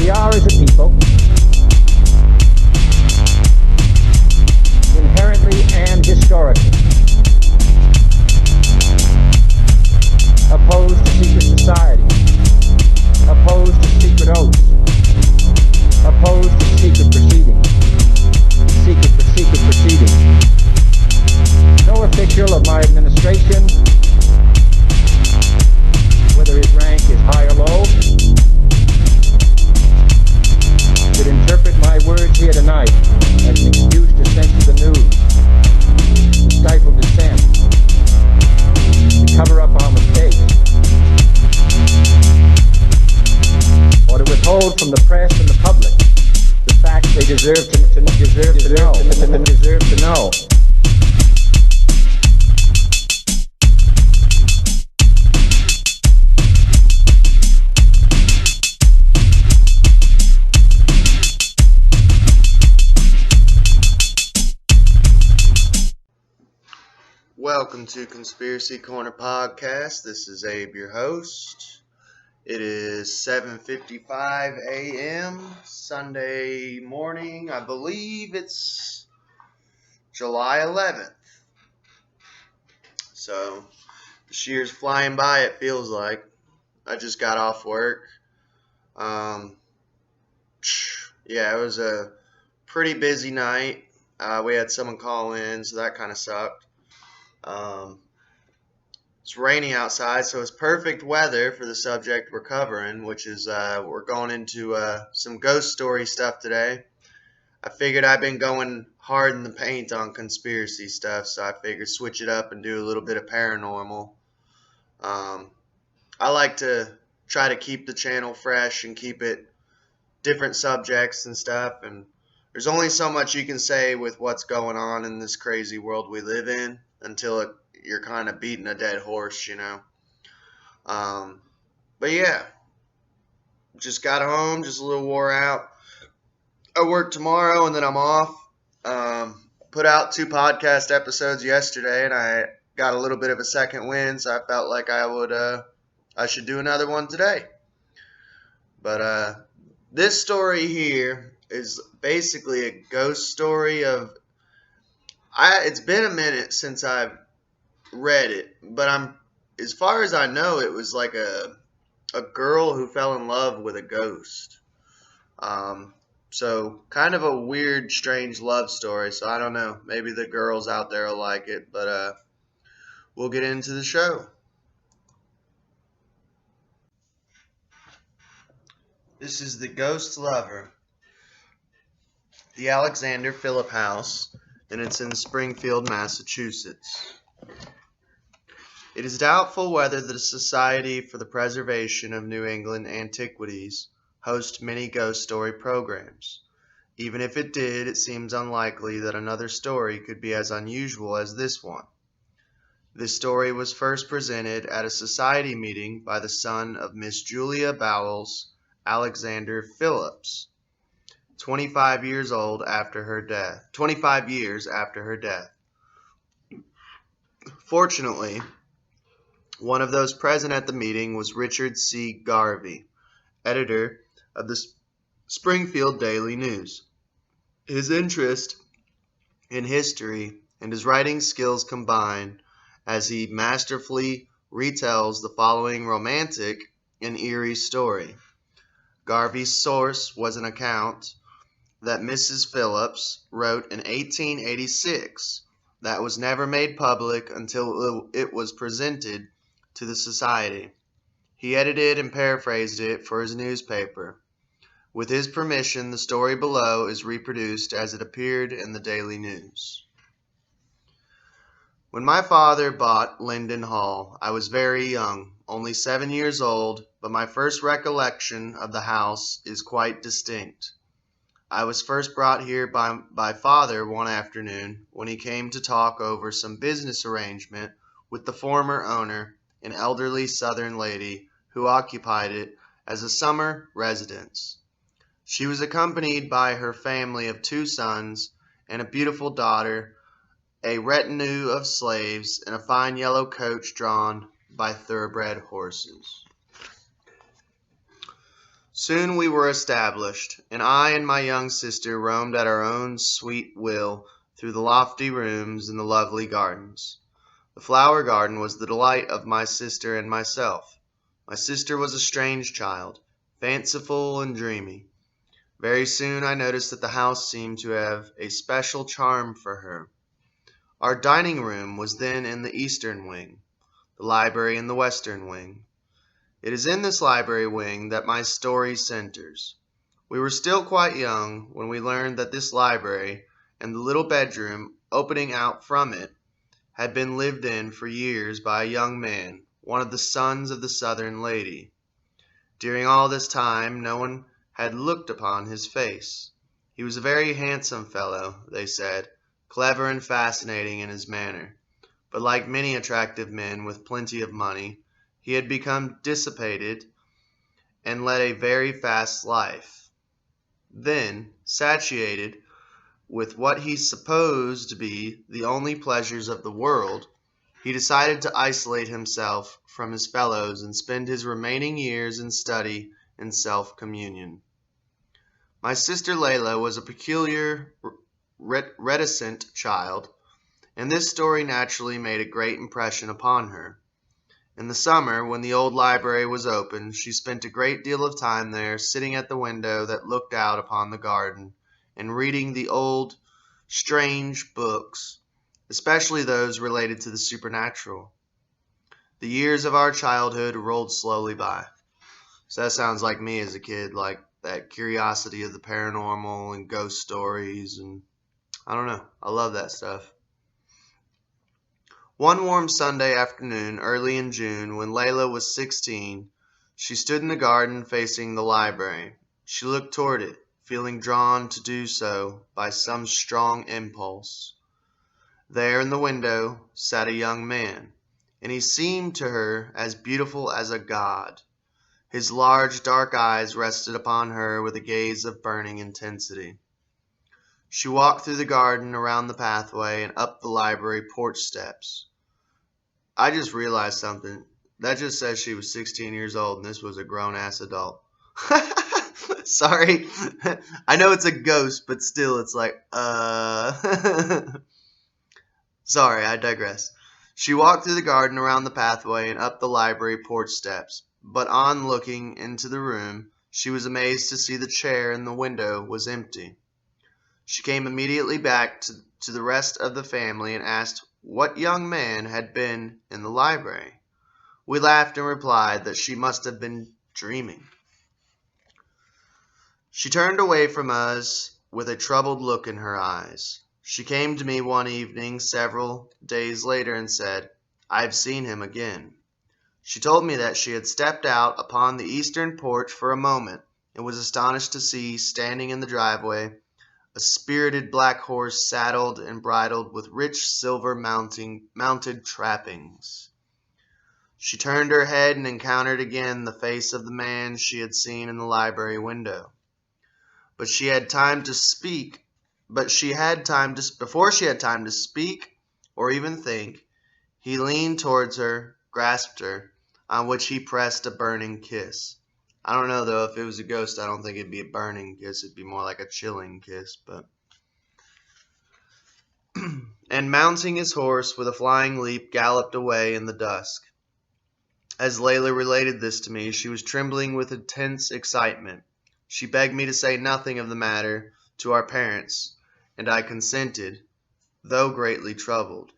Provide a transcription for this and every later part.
We are, as a people, inherently and historically opposed to secret society, opposed to secret oaths, opposed to secret proceedings, secret proceedings. No official of my administration, whether his rank is high or low, should interpret my words here tonight as an excuse to censor the news, to stifle dissent, to cover up our mistakes, or to withhold from the press and the public the facts they deserve to know. Welcome to Conspiracy Corner Podcast. This is Abe, your host. It is 7:55 a.m. Sunday morning. I believe it's July 11th. So, this year's flying by, it feels like. I just got off work. It was a pretty busy night. We had someone call in, so that kind of sucked. It's raining outside, so it's perfect weather for the subject we're covering, which is we're going into some ghost story stuff today. I figured I've been going hard in the paint on conspiracy stuff, so I figured switch it up and do a little bit of paranormal. I like to try to keep the channel fresh and keep it different subjects and stuff, and there's only so much you can say with what's going on in this crazy world we live in until you're kind of beating a dead horse, you know. But yeah, just got home, just a little wore out. I work tomorrow and then I'm off. Put out 2 podcast episodes yesterday and I got a little bit of a second wind, so I felt like I should do another one today. But this story here is basically a ghost story of. It's been a minute since I've read it, but as far as I know, it was like a girl who fell in love with a ghost. So kind of a weird, strange love story. So I don't know. Maybe the girls out there will like it, but we'll get into the show. This is The Ghost Lover, the Alexander Phillip House, and it's in Springfield, Massachusetts. It is doubtful whether the Society for the Preservation of New England Antiquities hosts many ghost story programs. Even if it did, it seems unlikely that another story could be as unusual as this one. This story was first presented at a society meeting by the son of Miss Julia Bowles, Alexander Phillips, 25 years after her death. Fortunately, one of those present at the meeting was Richard C. Garvey, editor of the Springfield Daily News. His interest in history and his writing skills combine as he masterfully retells the following romantic and eerie story. Garvey's source was an account that Mrs. Phillips wrote in 1886 that was never made public until it was presented to the society. He edited and paraphrased it for his newspaper. With his permission, the story below is reproduced as it appeared in the Daily News. When my father bought Linden Hall, I was very young, only 7 years old, but my first recollection of the house is quite distinct. I was first brought here by Father one afternoon when he came to talk over some business arrangement with the former owner, an elderly Southern lady who occupied it as a summer residence. She was accompanied by her family of 2 sons and a beautiful daughter, a retinue of slaves, and a fine yellow coach drawn by thoroughbred horses. Soon we were established, and I and my young sister roamed at our own sweet will through the lofty rooms and the lovely gardens. The flower garden was the delight of my sister and myself. My sister was a strange child, fanciful and dreamy. Very soon I noticed that the house seemed to have a special charm for her. Our dining room was then in the eastern wing, the library in the western wing. It is in this library wing that my story centers. We were still quite young when we learned that this library and the little bedroom opening out from it had been lived in for years by a young man, one of the sons of the Southern lady. During all this time no one had looked upon his face. He was a very handsome fellow, they said, clever and fascinating in his manner, but like many attractive men with plenty of money, he had become dissipated and led a very fast life. Then, satiated with what he supposed to be the only pleasures of the world, he decided to isolate himself from his fellows and spend his remaining years in study and self-communion. My sister Layla was a peculiar, reticent child, and this story naturally made a great impression upon her. In the summer, when the old library was open, she spent a great deal of time there, sitting at the window that looked out upon the garden, and reading the old, strange books, especially those related to the supernatural. The years of our childhood rolled slowly by. So that sounds like me as a kid, like that curiosity of the paranormal and ghost stories, and I don't know, I love that stuff. One warm Sunday afternoon early in June, when Layla was 16, she stood in the garden facing the library. She looked toward it, feeling drawn to do so by some strong impulse. There in the window sat a young man, and he seemed to her as beautiful as a god. His large dark eyes rested upon her with a gaze of burning intensity. She walked through the garden, around the pathway, and up the library porch steps. I just realized something. That just says she was 16 years old, and this was a grown-ass adult. Sorry. I know it's a ghost, but still, it's like, Sorry, I digress. She walked through the garden, around the pathway, and up the library porch steps. But on looking into the room, she was amazed to see the chair in the window was empty. She came immediately back to the rest of the family and asked what young man had been in the library. We laughed and replied that she must have been dreaming. She turned away from us with a troubled look in her eyes. She came to me one evening several days later and said, "I've seen him again." She told me that she had stepped out upon the eastern porch for a moment and was astonished to see, standing in the driveway, a spirited black horse saddled and bridled with rich silver mounted trappings. She turned her head and encountered again the face of the man she had seen in the library window. Before she had time to speak or even think, he leaned towards her, grasped her, on which he pressed a burning kiss. I don't know, though. If it was a ghost, I don't think it'd be a burning kiss. It'd be more like a chilling kiss, but... And mounting his horse with a flying leap, galloped away in the dusk. As Layla related this to me, she was trembling with intense excitement. She begged me to say nothing of the matter to our parents, and I consented, though greatly troubled.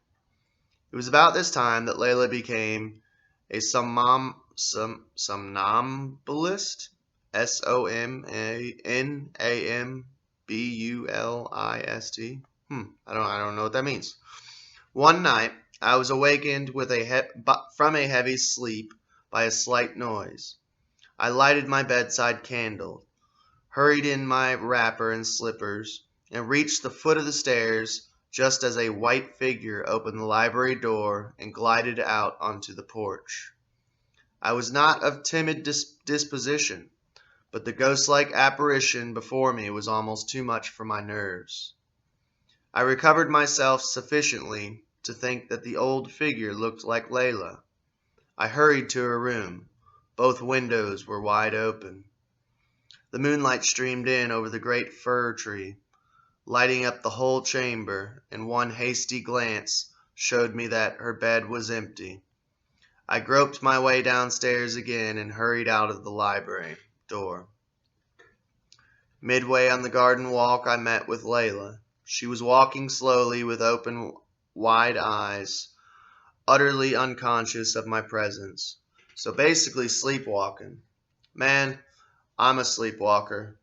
It was about this time that Layla became a somnambulist, Somnambulist. I don't know what that means. One night, I was awakened from a heavy sleep by a slight noise. I lighted my bedside candle, hurried in my wrapper and slippers, and reached the foot of the stairs just as a white figure opened the library door and glided out onto the porch. I was not of timid disposition, but the ghost-like apparition before me was almost too much for my nerves. I recovered myself sufficiently to think that the old figure looked like Layla. I hurried to her room. Both windows were wide open. The moonlight streamed in over the great fir tree, lighting up the whole chamber, and one hasty glance showed me that her bed was empty. I groped my way downstairs again and hurried out of the library door. Midway on the garden walk, I met with Layla. She was walking slowly with open, wide eyes, utterly unconscious of my presence. So basically sleepwalking. Man, I'm a sleepwalker.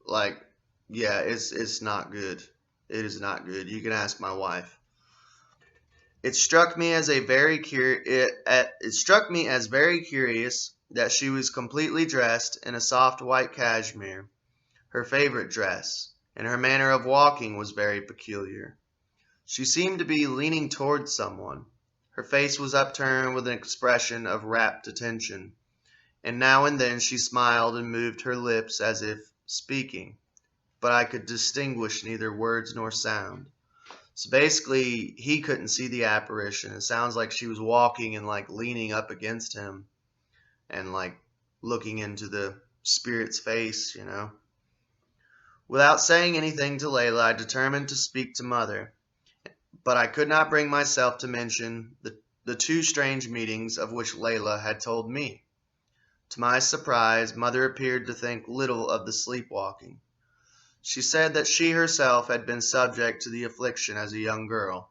It's not good. It is not good. You can ask my wife. It struck me as very curious that she was completely dressed in a soft white cashmere, her favorite dress, and her manner of walking was very peculiar. She seemed to be leaning towards someone. Her face was upturned with an expression of rapt attention, and now and then she smiled and moved her lips as if speaking, but I could distinguish neither words nor sound. So basically, he couldn't see the apparition. It sounds like she was walking and leaning up against him and looking into the spirit's face, Without saying anything to Layla, I determined to speak to Mother, but I could not bring myself to mention the two strange meetings of which Layla had told me. To my surprise, Mother appeared to think little of the sleepwalking. She said that she herself had been subject to the affliction as a young girl.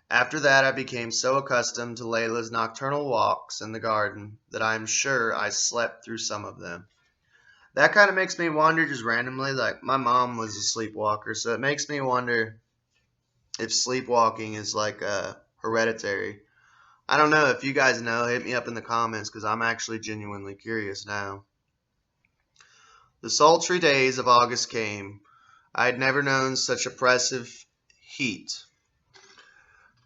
After that, I became so accustomed to Layla's nocturnal walks in the garden that I am sure I slept through some of them. That kind of makes me wonder just randomly, my mom was a sleepwalker, so it makes me wonder if sleepwalking is hereditary. I don't know. If you guys know, hit me up in the comments because I'm actually genuinely curious now. The sultry days of August came. I had never known such oppressive heat.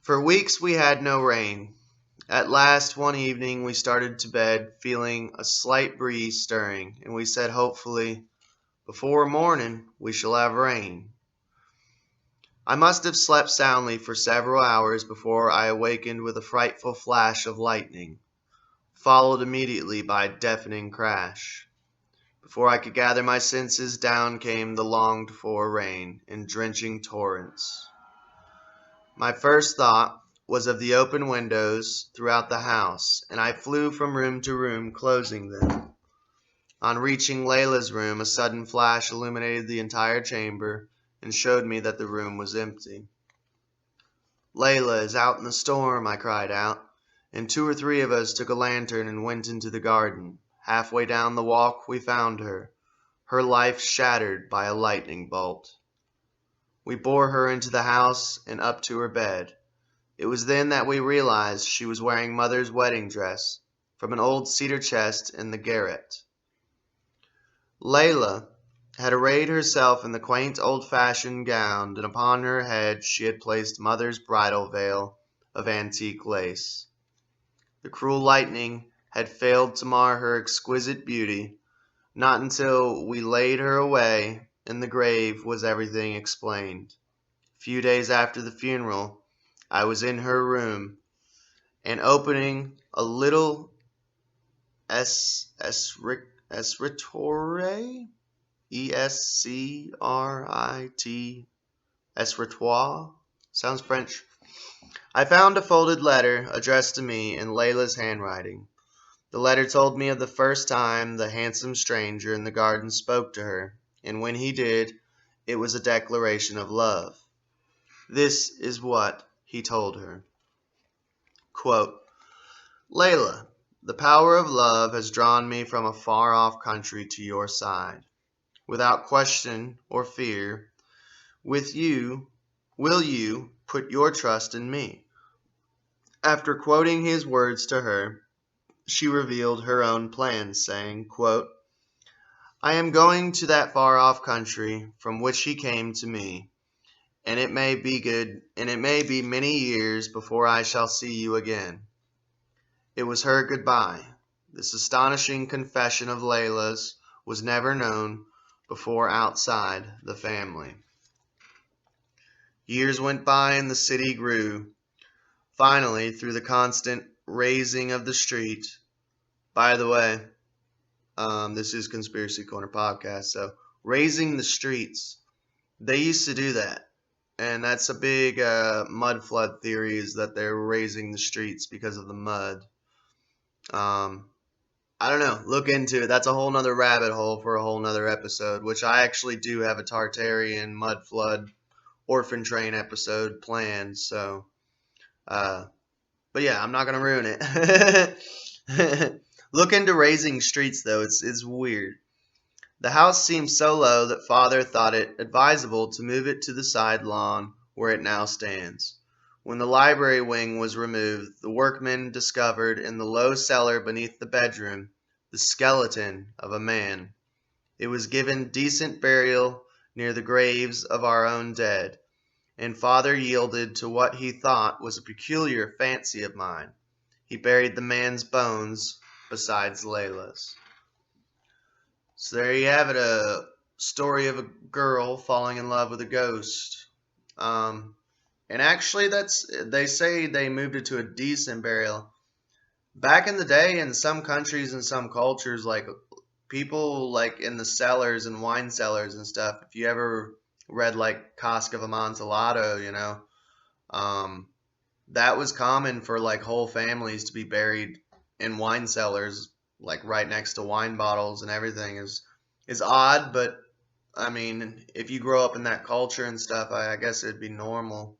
For weeks we had no rain. At last, one evening, we started to bed feeling a slight breeze stirring, and we said hopefully, "Before morning we shall have rain." I must have slept soundly for several hours before I awakened with a frightful flash of lightning, followed immediately by a deafening crash. Before I could gather my senses, down came the longed-for rain in drenching torrents. My first thought was of the open windows throughout the house, and I flew from room to room, closing them. On reaching Layla's room, a sudden flash illuminated the entire chamber and showed me that the room was empty. "Layla is out in the storm," I cried out, and 2 or 3 of us took a lantern and went into the garden. Halfway down the walk we found her life shattered by a lightning bolt. We bore her into the house and up to her bed. It was then that we realized she was wearing Mother's wedding dress from an old cedar chest in the garret. Layla had arrayed herself in the quaint old-fashioned gown, and upon her head she had placed Mother's bridal veil of antique lace. The cruel lightning had failed to mar her exquisite beauty. Not until we laid her away in the grave was everything explained. A few days after the funeral, I was in her room, and opening a little escritoire, E-S-C-R-I-T, escritoire, sounds French. I found a folded letter addressed to me in Layla's handwriting. The letter told me of the first time the handsome stranger in the garden spoke to her, and when he did, it was a declaration of love. This is what he told her. Quote, "Layla, the power of love has drawn me from a far-off country to your side. Without question or fear, will you put your trust in me?" After quoting his words to her, she revealed her own plans, saying, quote, "I am going to that far-off country from which he came to me, and it may be many years before I shall see you again." It was her goodbye. This astonishing confession of Layla's was never known before outside the family. Years went by and the city grew. Finally, through the constant raising of the street. By the way, This is Conspiracy Corner Podcast. So, raising the streets. They used to do that. And that's a big mud flood theory, is that they're raising the streets because of the mud. I don't know. Look into it. That's a whole nother rabbit hole for a whole nother episode, which I actually do have a Tartarian mud flood orphan train episode planned. So, but yeah, I'm not going to ruin it. Look into raising streets, though. It's weird. The house seemed so low that Father thought it advisable to move it to the side lawn where it now stands. When the library wing was removed, the workmen discovered in the low cellar beneath the bedroom the skeleton of a man. It was given decent burial near the graves of our own dead, and Father yielded to what he thought was a peculiar fancy of mine. He buried the man's bones besides Layla's. So there you have it, a story of a girl falling in love with a ghost. And actually, they say they moved it to a decent burial. Back in the day, in some countries and some cultures, like people like in the cellars and wine cellars and stuff. If you ever read like Cask of Amontillado, that was common for like whole families to be buried in wine cellars, like right next to wine bottles and everything. Is odd, but I mean, if you grow up in that culture and stuff, I guess it'd be normal.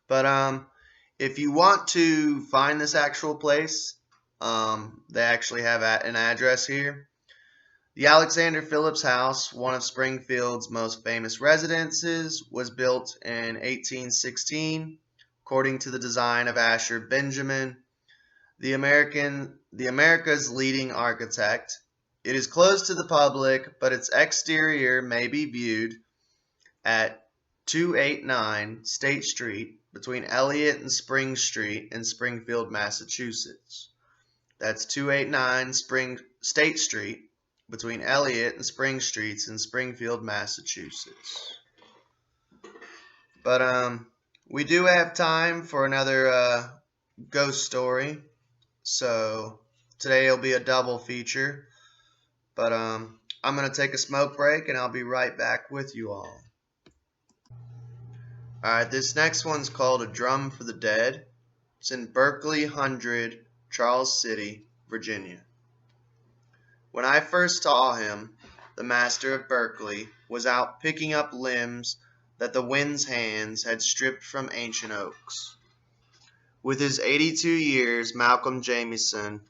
But if you want to find this actual place, they actually have an address here. The Alexander Phillips House, one of Springfield's most famous residences, was built in 1816, according to the design of Asher Benjamin, the America's leading architect. It is closed to the public, but its exterior may be viewed at 289 State Street, between Elliott and Spring Street in Springfield, Massachusetts. That's 289 State Street, between Elliott and Spring Streets in Springfield, Massachusetts. But we do have time for another ghost story. So today will be a double feature. But I'm going to take a smoke break and I'll be right back with you all. Alright, this next one's called A Drum for the Dead. It's in Berkeley 100, Charles City, Virginia. When I first saw him, the master of Berkeley was out picking up limbs that the wind's hands had stripped from ancient oaks. With his 82 years, Malcolm Jamieson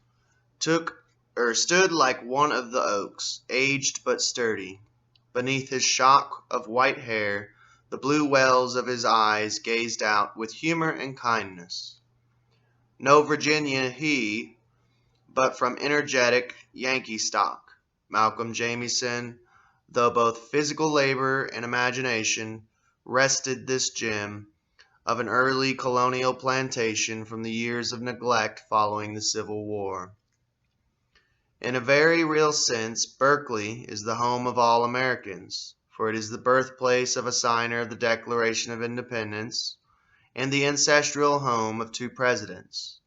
stood like one of the oaks, aged but sturdy. Beneath his shock of white hair, the blue wells of his eyes gazed out with humor and kindness. No Virginia he, but from energetic Yankee stock, Malcolm Jamieson, though both physical labor and imagination, wrested this gem of an early colonial plantation from the years of neglect following the Civil War. In a very real sense, Berkeley is the home of all Americans, for it is the birthplace of a signer of the Declaration of Independence and the ancestral home of two presidents.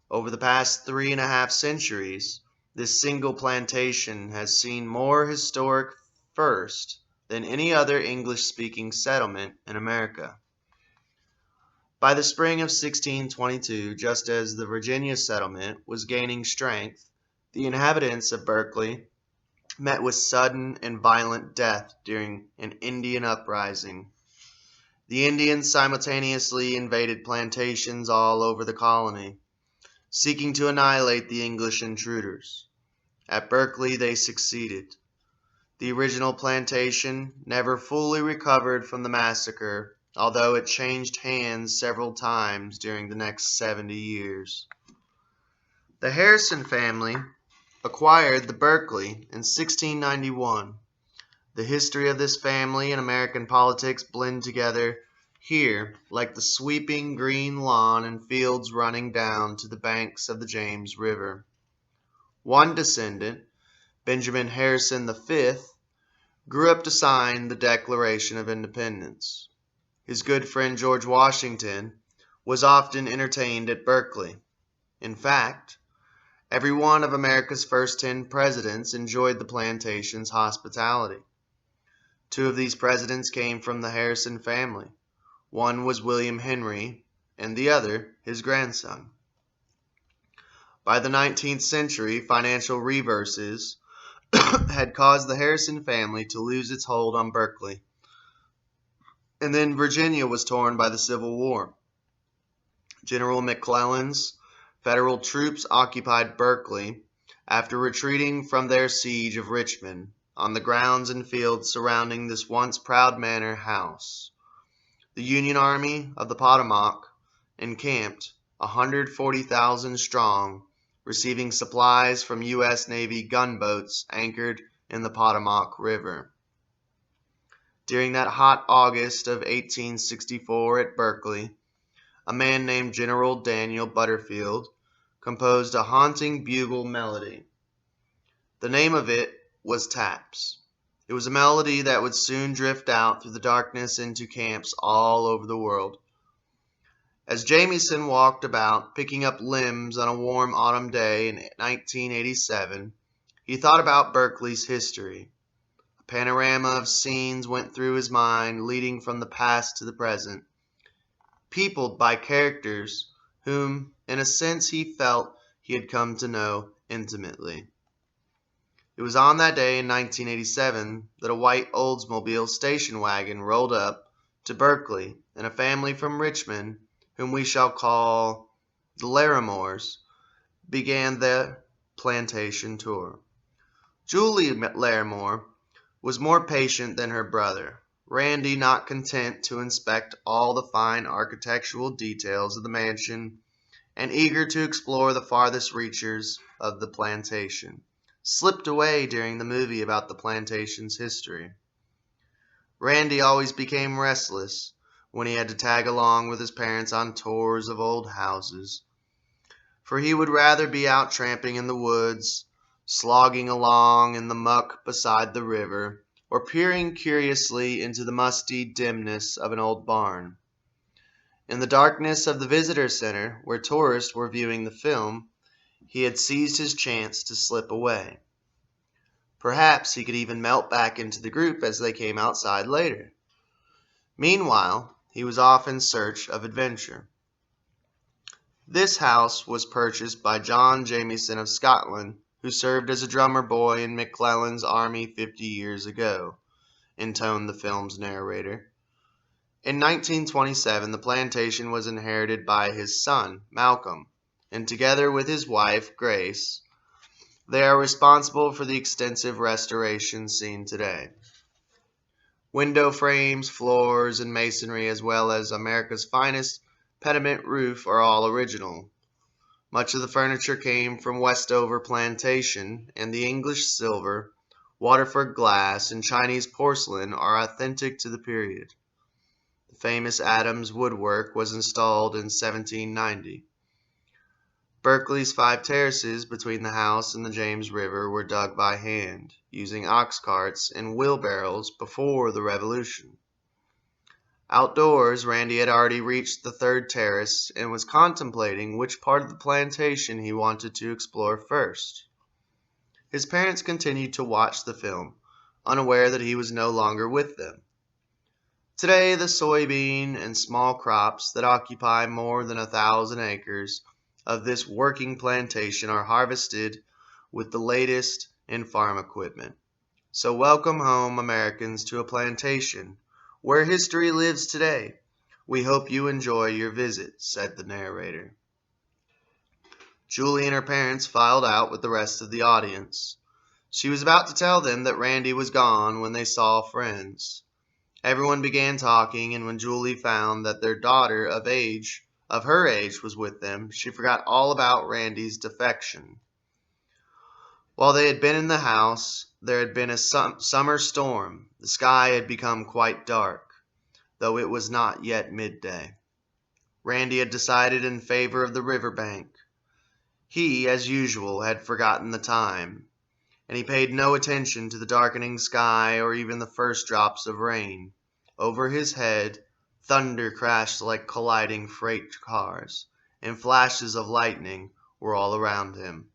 Over the past 3.5 centuries, this single plantation has seen more historic firsts than any other English-speaking settlement in America. By the spring of 1622, just as the Virginia settlement was gaining strength, the inhabitants of Berkeley met with sudden and violent death during an Indian uprising. The Indians simultaneously invaded plantations all over the colony, seeking to annihilate the English intruders. At Berkeley they succeeded. The original plantation never fully recovered from the massacre, although it changed hands several times during the next 70 years. The Harrison family acquired the Berkeley in 1691. The history of this family and American politics blend together here like the sweeping green lawn and fields running down to the banks of the James River. One descendant, Benjamin Harrison V, grew up to sign the Declaration of Independence. His good friend George Washington was often entertained at Berkeley. In fact, Every one of America's first 10 presidents enjoyed the plantation's hospitality. 2 of these presidents came from the Harrison family. One was William Henry, and the other his grandson. By the 19th century, financial reverses had caused the Harrison family to lose its hold on Berkeley. And then Virginia was torn by the Civil War. General McClellan's Federal troops occupied Berkeley after retreating from their siege of Richmond on the grounds and fields surrounding this once proud manor house. The Union Army of the Potomac encamped 140,000 strong, receiving supplies from U.S. Navy gunboats anchored in the Potomac River. During that hot August of 1864 at Berkeley, a man named General Daniel Butterfield composed a haunting bugle melody. The name of it was Taps. It was a melody that would soon drift out through the darkness into camps all over the world. As Jamison walked about picking up limbs on a warm autumn day in 1987, he thought about Berkeley's history. A panorama of scenes went through his mind, leading from the past to the present, peopled by characters whom, in a sense, he felt he had come to know intimately. It was on that day in 1987 that a white Oldsmobile station wagon rolled up to Berkeley, and a family from Richmond, whom we shall call the Larimores, began their plantation tour. Julie Larimore was more patient than her brother, Randy not content to inspect all the fine architectural details of the mansion and eager to explore the farthest reaches of the plantation, slipped away during the movie about the plantation's history. Randy always became restless when he had to tag along with his parents on tours of old houses, for he would rather be out tramping in the woods, slogging along in the muck beside the river, or peering curiously into the musty dimness of an old barn. In the darkness of the visitor center, where tourists were viewing the film, he had seized his chance to slip away. Perhaps he could even melt back into the group as they came outside later. Meanwhile, he was off in search of adventure. This house was purchased by John Jamison of Scotland, who served as a drummer boy in McClellan's army 50 years ago, intoned the film's narrator. In 1927, the plantation was inherited by his son, Malcolm, and together with his wife, Grace, they are responsible for the extensive restoration seen today. Window frames, floors, and masonry, as well as America's finest pediment roof, are all original. Much of the furniture came from Westover Plantation, and the English silver, Waterford glass, and Chinese porcelain are authentic to the period. The famous Adams woodwork was installed in 1790. Berkeley's 5 terraces between the house and the James River were dug by hand, using ox carts and wheelbarrows before the Revolution. Outdoors, Randy had already reached the 3rd terrace and was contemplating which part of the plantation he wanted to explore first. His parents continued to watch the film, unaware that he was no longer with them. Today, the soybean and small crops that occupy more than 1,000 acres of this working plantation are harvested with the latest in farm equipment. So welcome home, Americans, to a plantation where history lives today. We hope you enjoy your visit, said the narrator. Julie and her parents filed out with the rest of the audience. She was about to tell them that Randy was gone when they saw friends. Everyone began talking, and when Julie found that their daughter of her age was with them, she forgot all about Randy's defection. While they had been in the house, there had been a summer storm. The sky had become quite dark, though it was not yet midday. Randy had decided in favor of the riverbank. He, as usual, had forgotten the time, and he paid no attention to the darkening sky or even the first drops of rain. Over his head, thunder crashed like colliding freight cars, and flashes of lightning were all around him.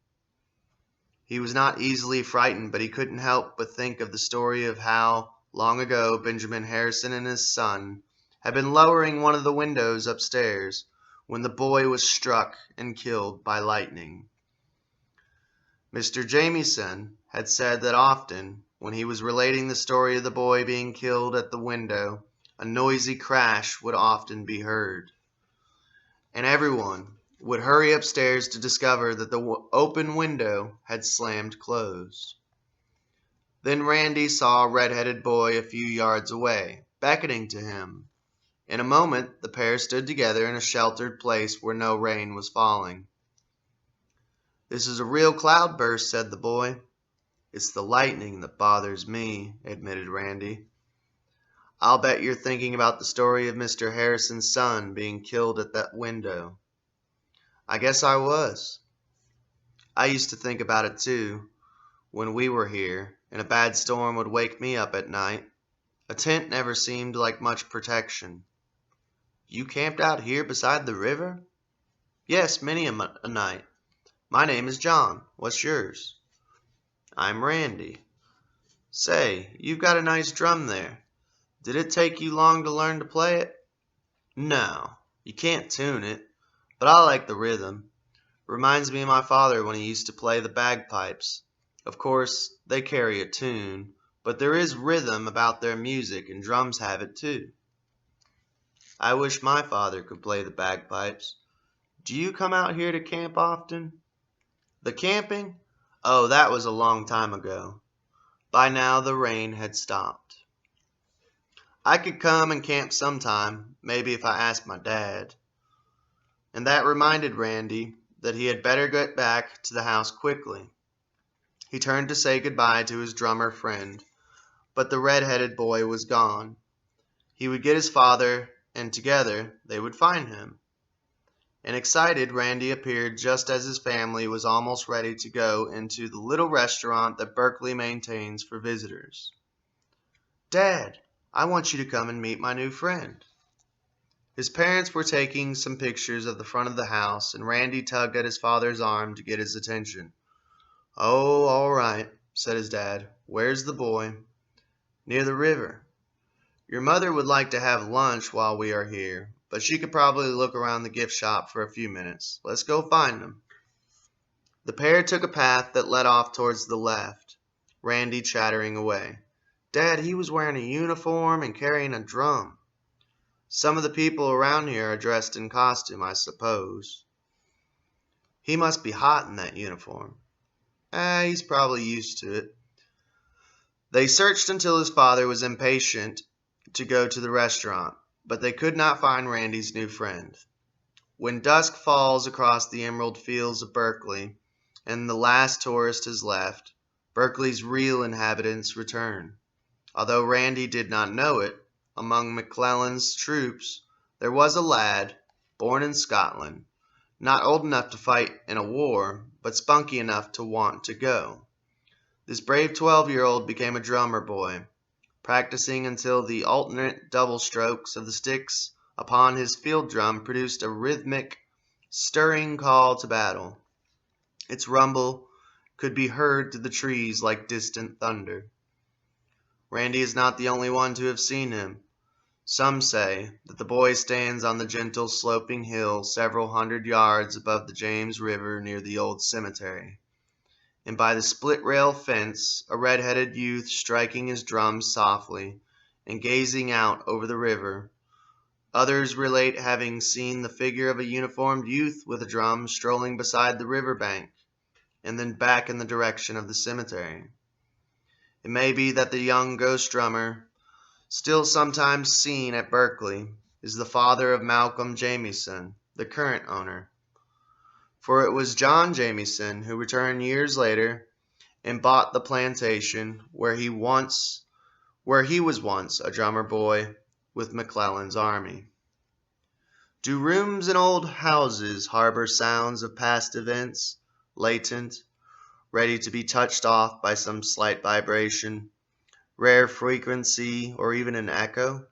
He was not easily frightened, but he couldn't help but think of the story of how, long ago, Benjamin Harrison and his son had been lowering one of the windows upstairs when the boy was struck and killed by lightning. Mr. Jamieson had said that often, when he was relating the story of the boy being killed at the window, a noisy crash would often be heard, and everyone would hurry upstairs to discover that the open window had slammed closed. Then Randy saw a red-headed boy a few yards away, beckoning to him. In a moment, the pair stood together in a sheltered place where no rain was falling. "This is a real cloudburst," said the boy. "It's the lightning that bothers me," admitted Randy. "I'll bet you're thinking about the story of Mr. Harrison's son being killed at that window." "I guess I was. I used to think about it too, when we were here, and a bad storm would wake me up at night. A tent never seemed like much protection." "You camped out here beside the river?" "Yes, many a night. My name is John. What's yours?" "I'm Randy. Say, you've got a nice drum there. Did it take you long to learn to play it?" "No, you can't tune it, but I like the rhythm. Reminds me of my father when he used to play the bagpipes. Of course, they carry a tune, but there is rhythm about their music, and drums have it too." "I wish my father could play the bagpipes. Do you come out here to camp often?" "The camping? Oh, that was a long time ago. By now the rain had stopped. I could come and camp sometime, maybe if I asked my dad." And that reminded Randy that he had better get back to the house quickly. He turned to say goodbye to his drummer friend, but the red-headed boy was gone. He would get his father, and together they would find him. And excited, Randy appeared just as his family was almost ready to go into the little restaurant that Berkeley maintains for visitors. "Dad, I want you to come and meet my new friend." His parents were taking some pictures of the front of the house, and Randy tugged at his father's arm to get his attention. "Oh, all right," said his dad. "Where's the boy?" "Near the river. Your mother would like to have lunch while we are here, but she could probably look around the gift shop for a few minutes. Let's go find him." The pair took a path that led off towards the left, Randy chattering away. "Dad, he was wearing a uniform and carrying a drum. Some of the people around here are dressed in costume, I suppose. He must be hot in that uniform." He's probably used to it." They searched until his father was impatient to go to the restaurant, but they could not find Randy's new friend. When dusk falls across the emerald fields of Berkeley, and the last tourist has left, Berkeley's real inhabitants return. Although Randy did not know it, among McClellan's troops there was a lad, born in Scotland, not old enough to fight in a war, but spunky enough to want to go. This brave 12-year-old became a drummer boy, practicing until the alternate double strokes of the sticks upon his field drum produced a rhythmic, stirring call to battle. Its rumble could be heard through the trees like distant thunder. Randy is not the only one to have seen him. Some say that the boy stands on the gentle sloping hill several hundred yards above the James River near the old cemetery, and by the split-rail fence a red-headed youth striking his drums softly and gazing out over the river. Others relate having seen the figure of a uniformed youth with a drum strolling beside the river bank, and then back in the direction of the cemetery. It may be that the young ghost drummer, still sometimes seen at Berkeley, is the father of Malcolm Jamieson, the current owner. For it was John Jamieson who returned years later and bought the plantation where he was once a drummer boy with McClellan's army. Do rooms in old houses harbor sounds of past events, latent, ready to be touched off by some slight vibration, rare frequency, or even an echo?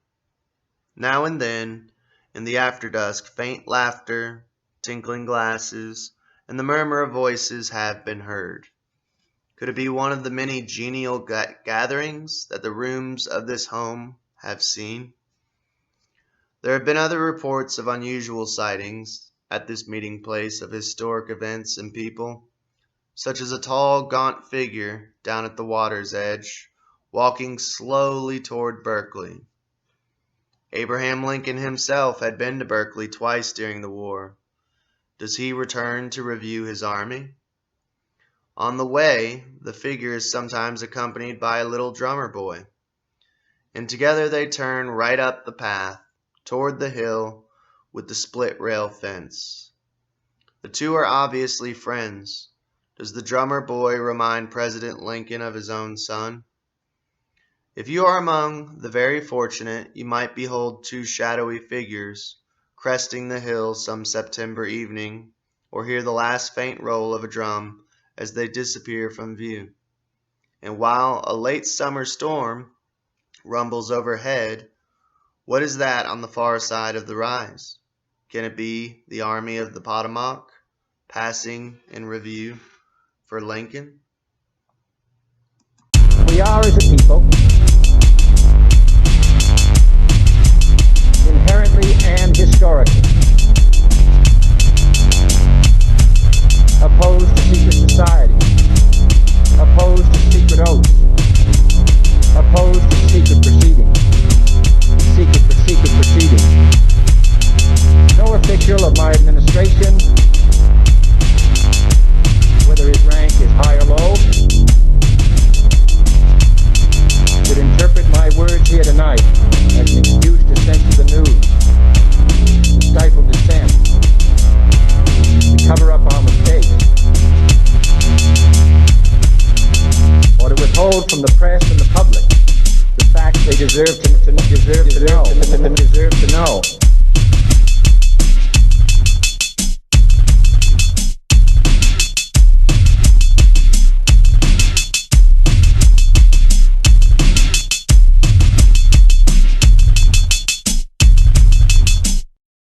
Now and then, in the after-dusk, faint laughter, tinkling glasses, and the murmur of voices have been heard. Could it be one of the many genial gatherings that the rooms of this home have seen? There have been other reports of unusual sightings at this meeting place of historic events and people, such as a tall, gaunt figure down at the water's edge, walking slowly toward Berkeley. Abraham Lincoln himself had been to Berkeley twice during the war. Does he return to review his army? On the way, the figure is sometimes accompanied by a little drummer boy, and together they turn right up the path toward the hill with the split rail fence. The two are obviously friends. Does the drummer boy remind President Lincoln of his own son? If you are among the very fortunate, you might behold two shadowy figures cresting the hill some September evening, or hear the last faint roll of a drum as they disappear from view. And while a late summer storm rumbles overhead, what is that on the far side of the rise? Can it be the Army of the Potomac passing in review for Lincoln? We are, as a people, inherently and historically opposed to secret society, opposed to secret oaths, opposed to secret proceedings, secret proceedings. No official of my administration, whether his rank is high or low, should interpret my words here tonight as an excuse to censor the news, to stifle dissent, to cover up our mistakes, or to withhold from the press and the public the facts they deserve to know.